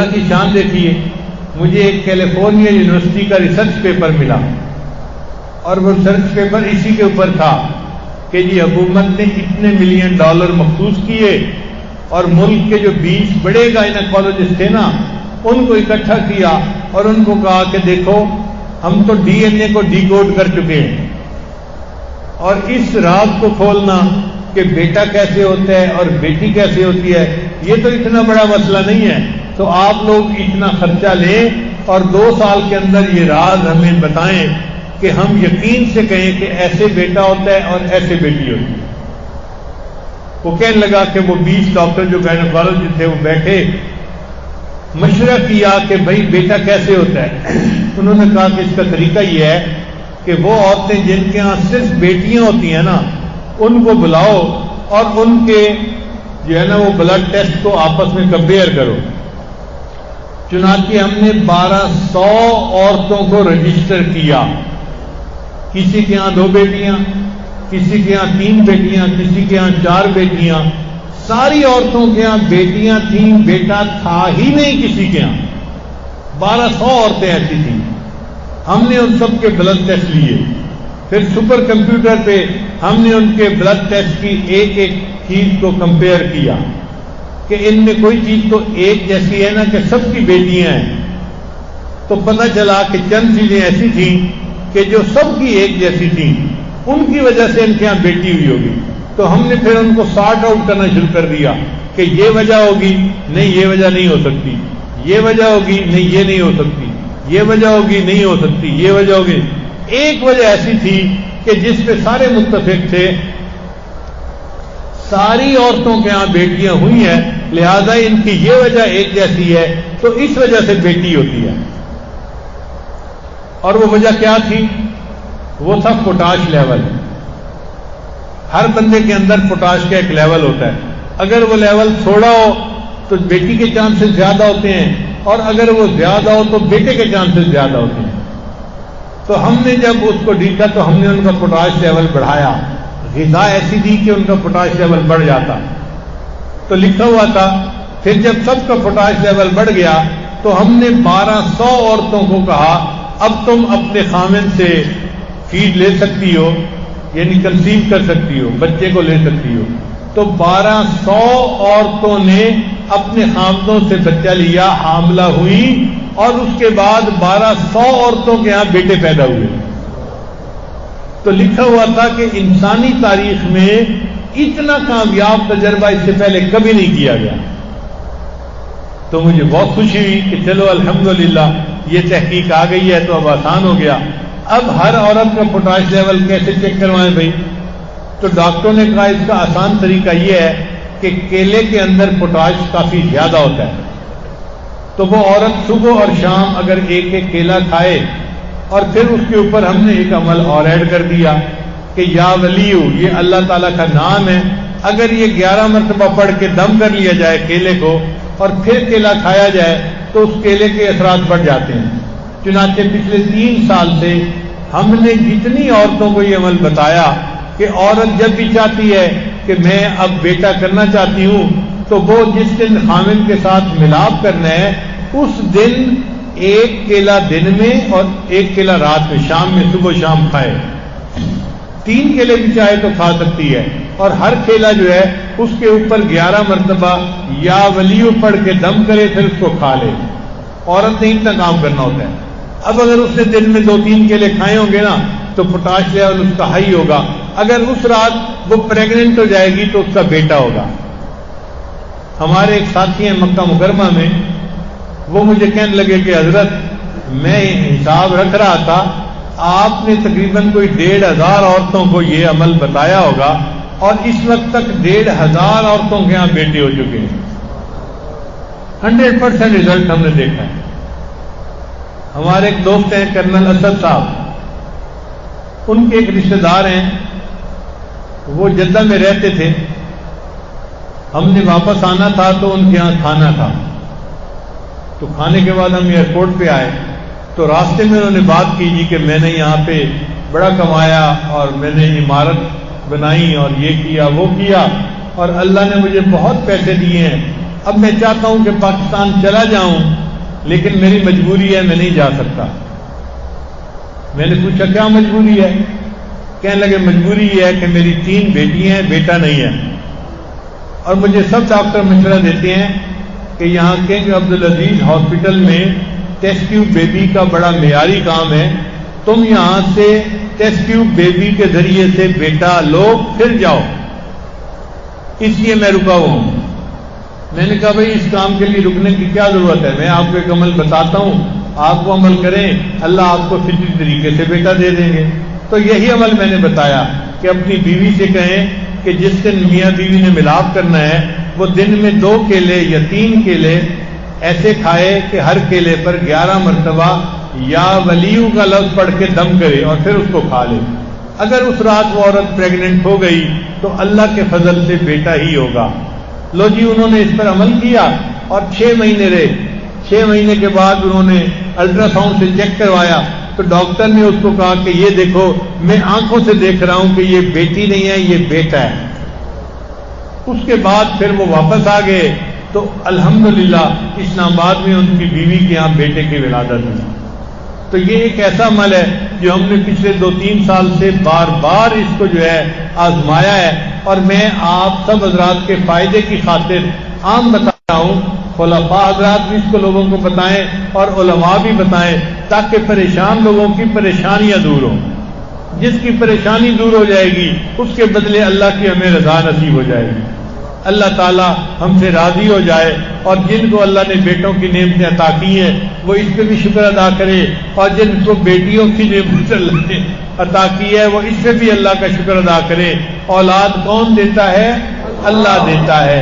اللہ کی شان دیکھیے، مجھے ایک کیلیفورنیا یونیورسٹی کا ریسرچ پیپر ملا، اور وہ ریسرچ پیپر اسی کے اوپر تھا کہ جی حکومت نے اتنے ملین ڈالر مخصوص کیے اور ملک کے جو 20 بڑے گائنیکالوجسٹ تھے نا ان کو اکٹھا کیا اور ان کو کہا کہ دیکھو ہم تو ڈی این اے کو ڈی کوڈ کر چکے ہیں، اور اس راز کو کھولنا کہ بیٹا کیسے ہوتا ہے اور بیٹی کیسے ہوتی ہے یہ تو اتنا بڑا مسئلہ نہیں ہے، تو آپ لوگ اتنا خرچہ لیں اور 2 سال کے اندر یہ راز ہمیں بتائیں کہ ہم یقین سے کہیں کہ ایسے بیٹا ہوتا ہے اور ایسے بیٹی ہوتی ہے۔ وہ کہنے لگا کہ وہ 20 ڈاکٹر جو گائنیکالوجسٹ تھے وہ بیٹھے، مشورہ کیا کہ بھائی بیٹا کیسے ہوتا ہے۔ انہوں نے کہا کہ اس کا طریقہ یہ ہے کہ وہ عورتیں جن کے ہاں صرف بیٹیاں ہوتی ہیں نا ان کو بلاؤ اور ان کے جو ہے نا وہ بلڈ ٹیسٹ کو آپس میں کمپیئر کرو۔ چنانچہ ہم نے 1200 عورتوں کو رجسٹر کیا، کسی کے ہاں 2 بیٹیاں، کسی کے ہاں 3 بیٹیاں، کسی کے ہاں 4 بیٹیاں، ساری عورتوں کے ہاں بیٹیاں تھیں، بیٹا تھا ہی نہیں کسی کے ہاں۔ 1200 عورتیں ایسی تھیں۔ ہم نے ان سب کے بلڈ ٹیسٹ لیے، پھر سپر کمپیوٹر پہ ہم نے ان کے بلڈ ٹیسٹ کی ایک ایک چیز کو کمپیئر کیا کہ ان میں کوئی چیز تو ایک جیسی ہے نا کہ سب کی بیٹیاں ہیں، تو پتہ چلا کہ چند چیزیں ایسی تھیں کہ جو سب کی ایک جیسی تھیں، ان کی وجہ سے ان کے یہاں بیٹی ہوئی ہوگی۔ تو ہم نے پھر ان کو سارٹ آؤٹ کرنا شروع کر دیا کہ یہ وجہ ہوگی، نہیں یہ وجہ نہیں ہو سکتی، یہ وجہ ہوگی، نہیں یہ نہیں ہو سکتی، یہ وجہ ہوگی، نہیں ہو سکتی، یہ وجہ ہوگی۔ ایک وجہ ایسی تھی کہ جس پہ سارے متفق تھے، ساری عورتوں کے ہاں بیٹیاں ہوئی ہیں، لہذا ان کی یہ وجہ ایک جیسی ہے تو اس وجہ سے بیٹی ہوتی ہے۔ اور وہ وجہ کیا تھی؟ وہ تھا پوٹاش لیول۔ ہر بندے کے اندر پوٹاش کا ایک لیول ہوتا ہے، اگر وہ لیول تھوڑا ہو تو بیٹی کے چانسز زیادہ ہوتے ہیں، اور اگر وہ زیادہ ہو تو بیٹے کے چانسز زیادہ ہوتے ہیں۔ تو ہم نے جب اس کو دیکھا تو ہم نے ان کا پوٹاش لیول بڑھایا، غذا ایسی دی کہ ان کا پوٹاش لیول بڑھ جاتا، تو لکھا ہوا تھا۔ پھر جب سب کا پوٹاش لیول بڑھ گیا تو ہم نے 1200 عورتوں کو کہا اب تم اپنے خامن سے فیڈ لے سکتی ہو، یعنی کنسیو کر سکتی ہو، بچے کو لے سکتی ہو۔ تو 1200 عورتوں نے اپنے خامدوں سے بچہ لیا، حاملہ ہوئی، اور اس کے بعد 1200 عورتوں کے ہاں بیٹے پیدا ہوئے۔ تو لکھا ہوا تھا کہ انسانی تاریخ میں اتنا کامیاب تجربہ اس سے پہلے کبھی نہیں کیا گیا۔ تو مجھے بہت خوشی ہوئی کہ چلو الحمدللہ یہ تحقیق آ گئی ہے تو اب آسان ہو گیا۔ اب ہر عورت کا پوٹاش لیول کیسے چیک کروائیں بھائی؟ تو ڈاکٹروں نے کہا اس کا آسان طریقہ یہ ہے کہ کیلے کے اندر پوٹاش کافی زیادہ ہوتا ہے، تو وہ عورت صبح اور شام اگر ایک ایک کیلا کھائے، اور پھر اس کے اوپر ہم نے ایک عمل اور ایڈ کر دیا کہ یا ولیو، یہ اللہ تعالیٰ کا نام ہے، اگر یہ 11 مرتبہ پڑھ کے دم کر لیا جائے کیلے کو اور پھر کیلا کھایا جائے تو اس کیلے کے اثرات بڑھ جاتے ہیں۔ چنانچہ پچھلے 3 سال سے ہم نے جتنی عورتوں کو یہ عمل بتایا کہ عورت جب بھی چاہتی ہے کہ میں اب بیٹا کرنا چاہتی ہوں تو وہ جس دن خامن کے ساتھ ملاپ کرنا ہے اس دن 1 کیلا دن میں اور 1 کیلا رات میں، شام میں، صبح شام کھائے۔ 3 کیلے بھی چاہے تو کھا سکتی ہے، اور ہر کیلا جو ہے اس کے اوپر 11 مرتبہ یا ولیو پڑھ کے دم کرے، پھر اس کو کھا لے۔ عورت نے اتنا کام کرنا ہوتا ہے۔ اب اگر اس نے دن میں 2-3 کیلے کھائے ہوں گے نا تو پوٹاش لیول اس کا ہائی ہوگا۔ اگر اس رات وہ پریگننٹ ہو جائے گی تو اس کا بیٹا ہوگا۔ ہمارے ایک ساتھی ہیں مکہ مکرمہ میں، وہ مجھے کہنے لگے کہ حضرت میں حساب رکھ رہا تھا، آپ نے تقریباً کوئی 1500 عورتوں کو یہ عمل بتایا ہوگا، اور اس وقت تک 1500 عورتوں کے یہاں بیٹے ہو چکے ہیں۔ 100% رزلٹ ہم نے دیکھا ہے۔ ہمارے ایک دوست ہیں کرنل اسد صاحب، ان کے ایک رشتہ دار ہیں، وہ جدہ میں رہتے تھے، ہم نے واپس آنا تھا تو ان کے ہاں کھانا تھا، تو کھانے کے بعد ہم ایئرپورٹ پہ آئے تو راستے میں انہوں نے بات کی جی کہ میں نے یہاں پہ بڑا کمایا اور میں نے عمارت بنائی اور یہ کیا وہ کیا اور اللہ نے مجھے بہت پیسے دیے ہیں، اب میں چاہتا ہوں کہ پاکستان چلا جاؤں، لیکن میری مجبوری ہے، میں نہیں جا سکتا۔ میں نے پوچھا کیا مجبوری ہے؟ کہنے لگے مجبوری یہ ہے کہ میری 3 بیٹی ہیں، بیٹا نہیں ہے، اور مجھے سب ڈاکٹر مشورہ دیتے ہیں کہ یہاں کنگ عبدالعزیز ہاسپٹل میں ٹیسٹ ٹیوب بیبی کا بڑا معیاری کام ہے، تم یہاں سے ٹیسٹ ٹیوب بیبی کے ذریعے سے بیٹا لو پھر جاؤ، اس لیے میں رکا ہوا ہوں۔ میں نے کہا بھائی اس کام کے لیے رکنے کی کیا ضرورت ہے، میں آپ کو ایک عمل بتاتا ہوں، آپ کو عمل کریں، اللہ آپ کو فطری طریقے سے بیٹا دے دیں گے۔ تو یہی عمل میں نے بتایا کہ اپنی بیوی سے کہیں کہ جس دن میاں بیوی نے ملاپ کرنا ہے وہ دن میں 2 کیلے یا 3 کیلے ایسے کھائے کہ ہر کیلے پر 11 مرتبہ یا ولیوں کا لفظ پڑھ کے دم کرے اور پھر اس کو کھا لے۔ اگر اس رات وہ عورت پریگننٹ ہو گئی تو اللہ کے فضل سے بیٹا ہی ہوگا۔ لو جی، انہوں نے اس پر عمل کیا اور 6 مہینے رہے۔ 6 مہینے کے بعد انہوں نے الٹرا ساؤنڈ سے چیک کروایا تو ڈاکٹر نے اس کو کہا کہ یہ دیکھو میں آنکھوں سے دیکھ رہا ہوں کہ یہ بیٹی نہیں ہے، یہ بیٹا ہے۔ اس کے بعد پھر وہ واپس آ گئے تو الحمدللہ اسلام آباد میں ان کی بیوی کے یہاں بیٹے کی ولادت ہوئی۔ تو یہ ایک ایسا عمل ہے جو ہم نے پچھلے 2-3 سال سے بار بار اس کو جو ہے آزمایا ہے، اور میں آپ سب حضرات کے فائدے کی خاطر عام بتا رہا ہوں، خلفاء حضرات بھی اس کو لوگوں کو بتائیں اور علماء بھی بتائیں، تاکہ پریشان لوگوں کی پریشانیاں دور ہوں۔ جس کی پریشانی دور ہو جائے گی اس کے بدلے اللہ کی ہمیں رضا نصیب ہو جائے گی، اللہ تعالیٰ ہم سے راضی ہو جائے، اور جن کو اللہ نے بیٹوں کی نعمتیں عطا کی ہیں وہ اس پہ بھی شکر ادا کرے، اور جن کو بیٹیوں کی نعمت اللہ نے عطا کی ہے وہ اس پہ بھی اللہ کا شکر ادا کرے۔ اولاد کون دیتا ہے؟ اللہ دیتا ہے۔